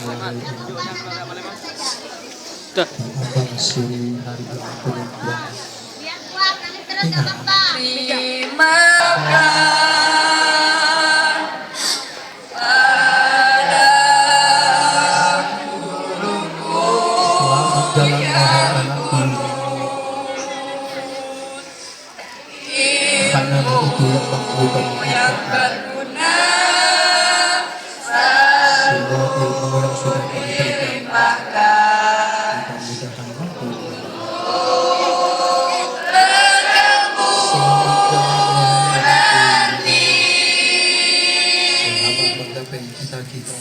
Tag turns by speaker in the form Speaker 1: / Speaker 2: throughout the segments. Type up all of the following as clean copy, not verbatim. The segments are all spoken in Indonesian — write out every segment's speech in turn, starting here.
Speaker 1: Terima yang berguna
Speaker 2: semua ilmu yang sudah dilimpahkan selamat menggapai cita-cita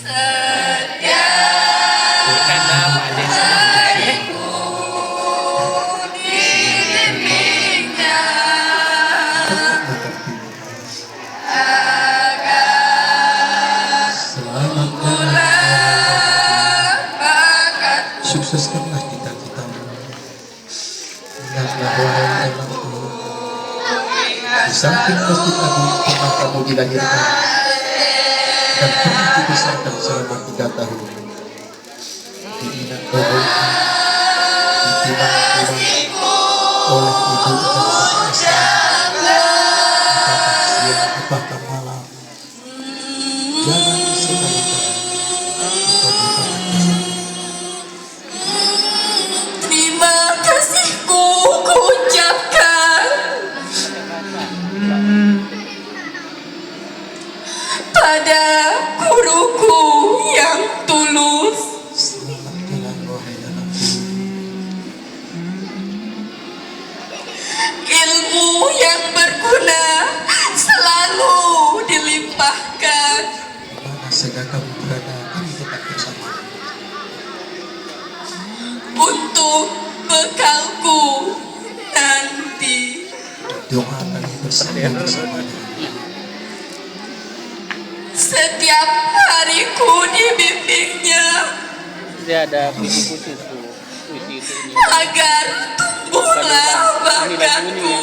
Speaker 2: sukseskanlah cita-citamu. Ingatlah wahai anakku, di samping masjid agung pernah kamu dilahirkan dan pernah dibesarkan selama 3 tahun. Di Inak Dohoi, di Timang oleh ibu dan bapak Islam. Apakah siang, apakah malam, jangan sekali-kali engkau berkata
Speaker 1: terima kasihku ku ucapkan pada guruku yang tulus.
Speaker 2: selamat jalan wahai anakku.
Speaker 1: Ilmu yang berguna selalu dilimpahkan.
Speaker 2: Mana saja kamu berada, kami tetap bersama.
Speaker 1: Untuk bekalku nanti.
Speaker 2: Doa kami bersama.
Speaker 1: Setiap hariku dibimbingnya
Speaker 3: Dia ada puisi khusus tuh, puisi itu ini.
Speaker 1: agar tumbuhlah bakatku.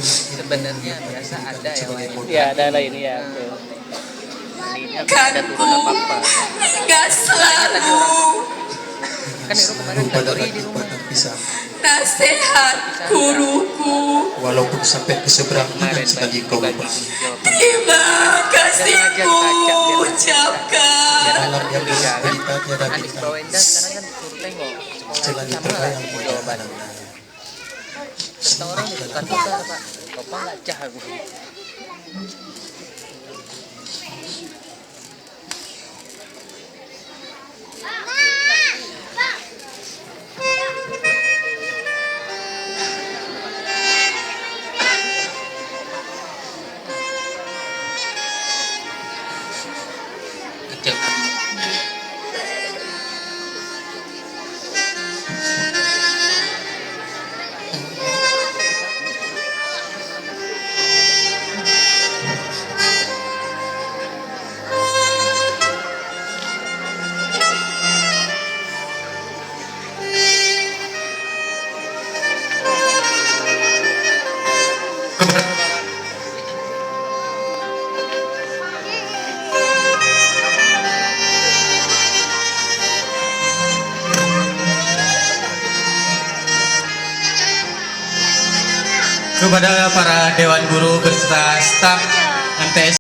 Speaker 3: Sebenarnya biasa ada yang lain. Ya ada lain ya. Ini ada
Speaker 1: Kanku
Speaker 3: turun apa-apa.
Speaker 1: hingga selalu
Speaker 3: Kan itu kemarin
Speaker 2: pada
Speaker 3: kantori di rumah.
Speaker 2: batang pisang,
Speaker 1: nasihat guruku.
Speaker 2: walaupun sampai ke seberang tangan sekali kau pergi.
Speaker 1: Terima kasihku ucapkan.
Speaker 2: Malam yang berita tiada
Speaker 3: Adik
Speaker 2: bintang,
Speaker 3: Bawenda sekarang kan suruh tengok sekolah
Speaker 2: selagi
Speaker 3: sama
Speaker 2: terbayang
Speaker 3: di
Speaker 2: pada
Speaker 3: Jawa Barat.
Speaker 2: anak-anak.
Speaker 3: Kata orang itu kan kita Pak, Bapak nggak cah aku. Kecil.
Speaker 4: Kepada para Dewan Guru beserta staf MTS